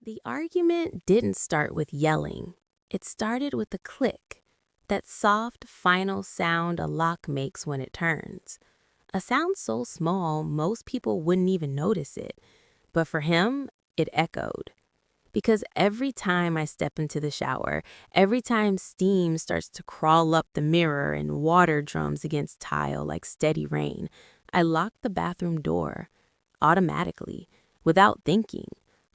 The argument didn't start with yelling. It started with a click, that soft, final sound a lock makes when it turns. A sound so small most people wouldn't even notice it, but for him, it echoed. Because every time I step into the shower, every time steam starts to crawl up the mirror and water drums against tile like steady rain, I lock the bathroom door automatically, without thinking.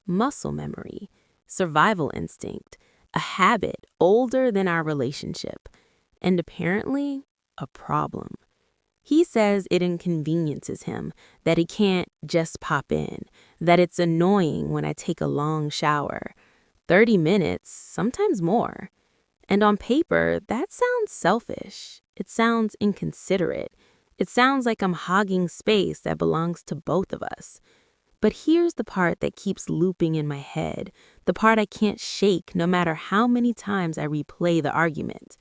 Muscle memory, survival instinct, a habit older than our relationship, and apparently a problem. He says it inconveniences him, that he can't just pop in, that it's annoying when I take a long shower. 30 minutes, sometimes more. And on paper, that sounds selfish. It sounds inconsiderate. It sounds like I'm hogging space that belongs to both of us. But here's the part that keeps looping in my head, the part I can't shake no matter how many times I replay the argument.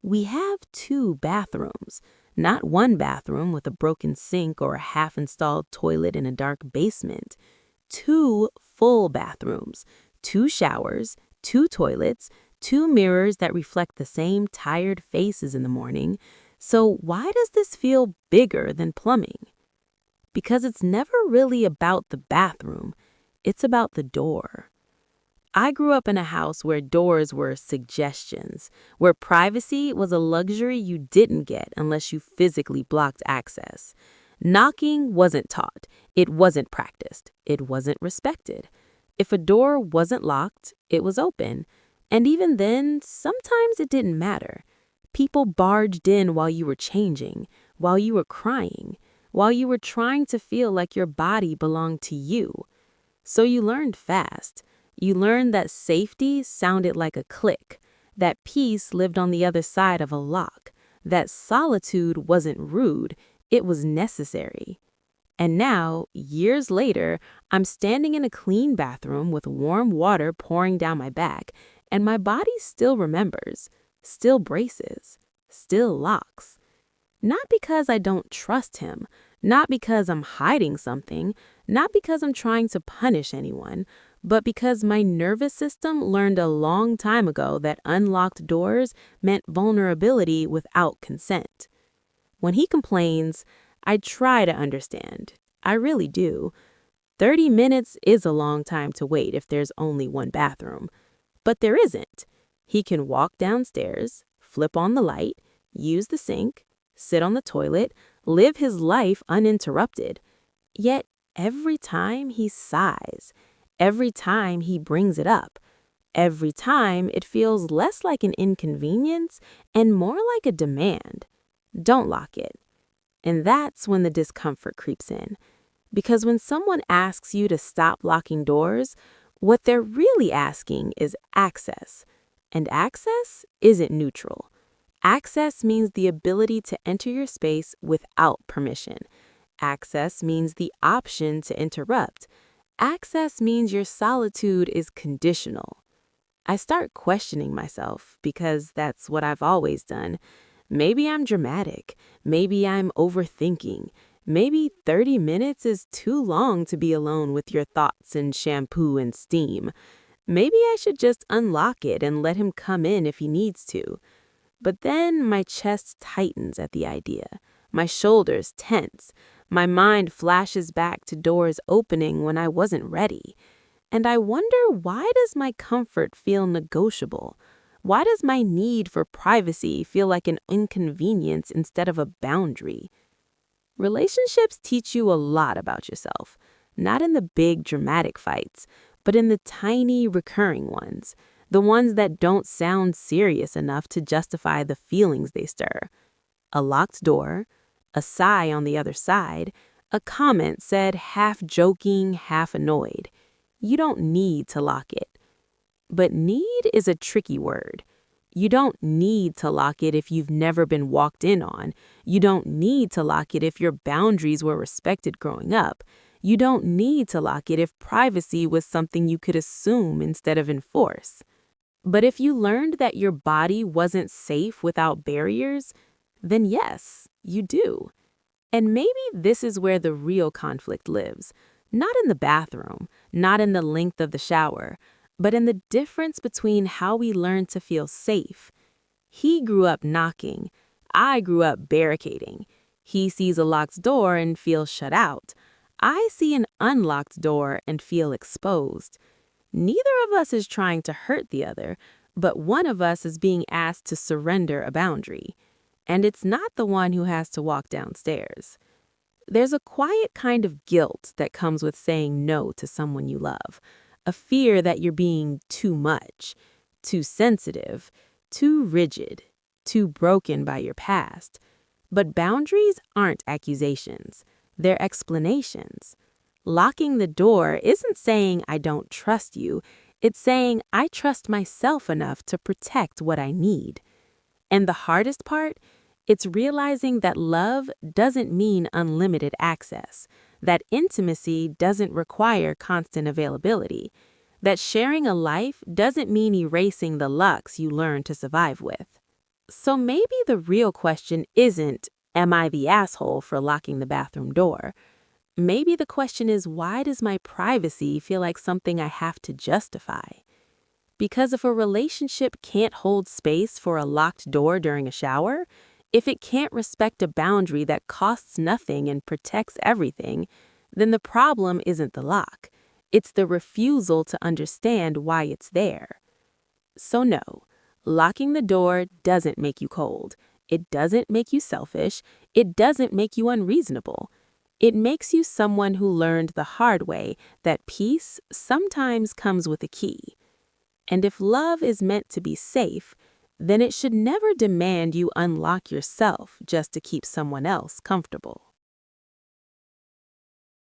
We have two bathrooms, not one bathroom with a broken sink or a half-installed toilet in a dark basement. Two full bathrooms, two showers, two toilets, two mirrors that reflect the same tired faces in the morning. So why does this feel bigger than plumbing? Because it's never really about the bathroom, it's about the door. I grew up in a house where doors were suggestions, where privacy was a luxury you didn't get unless you physically blocked access. Knocking wasn't taught, it wasn't practiced, it wasn't respected. If a door wasn't locked, it was open. And even then, sometimes it didn't matter. People barged in while you were changing, while you were crying, while you were trying to feel like your body belonged to you. So you learned fast. You learned that safety sounded like a click, that peace lived on the other side of a lock, that solitude wasn't rude, it was necessary. And now, years later, I'm standing in a clean bathroom with warm water pouring down my back, and my body still remembers, still braces, still locks. Not because I don't trust him, not because I'm hiding something, not because I'm trying to punish anyone, but because my nervous system learned a long time ago that unlocked doors meant vulnerability without consent. When he complains, I try to understand. I really do. 30 minutes is a long time to wait if there's only one bathroom. But there isn't. He can walk downstairs, flip on the light, use the sink, sit on the toilet, live his life uninterrupted. Yet every time he sighs, every time he brings it up, every time it feels less like an inconvenience and more like a demand. Don't lock it. And that's when the discomfort creeps in. Because when someone asks you to stop locking doors, what they're really asking is access. And access isn't neutral. Access means the ability to enter your space without permission. Access means the option to interrupt. Access means your solitude is conditional. I start questioning myself because that's what I've always done. Maybe I'm dramatic. Maybe I'm overthinking. Maybe 30 minutes is too long to be alone with your thoughts and shampoo and steam. Maybe I should just unlock it and let him come in if he needs to. But then my chest tightens at the idea. My shoulders tense. My mind flashes back to doors opening when I wasn't ready. And I wonder, why does my comfort feel negotiable? Why does my need for privacy feel like an inconvenience instead of a boundary? Relationships teach you a lot about yourself, not in the big dramatic fights, but in the tiny recurring ones, the ones that don't sound serious enough to justify the feelings they stir. A locked door, a sigh on the other side, a comment said half joking, half annoyed. You don't need to lock it. But need is a tricky word. You don't need to lock it if you've never been walked in on. You don't need to lock it if your boundaries were respected growing up. You don't need to lock it if privacy was something you could assume instead of enforce. But if you learned that your body wasn't safe without barriers, then yes, you do. And maybe this is where the real conflict lives. Not in the bathroom, not in the length of the shower, but in the difference between how we learn to feel safe. He grew up knocking. I grew up barricading. He sees a locked door and feels shut out. I see an unlocked door and feel exposed. Neither of us is trying to hurt the other, but one of us is being asked to surrender a boundary. And it's not the one who has to walk downstairs. There's a quiet kind of guilt that comes with saying no to someone you love, a fear that you're being too much, too sensitive, too rigid, too broken by your past. But boundaries aren't accusations, they're explanations. Locking the door isn't saying I don't trust you, it's saying I trust myself enough to protect what I need. And the hardest part? It's realizing that love doesn't mean unlimited access, that intimacy doesn't require constant availability, that sharing a life doesn't mean erasing the lux you learned to survive with. So maybe the real question isn't, am I the asshole for locking the bathroom door? Maybe the question is, why does my privacy feel like something I have to justify? Because if a relationship can't hold space for a locked door during a shower, if it can't respect a boundary that costs nothing and protects everything, then the problem isn't the lock. It's the refusal to understand why it's there. So no, locking the door doesn't make you cold. It doesn't make you selfish. It doesn't make you unreasonable. It makes you someone who learned the hard way that peace sometimes comes with a key. And if love is meant to be safe, then it should never demand you unlock yourself just to keep someone else comfortable.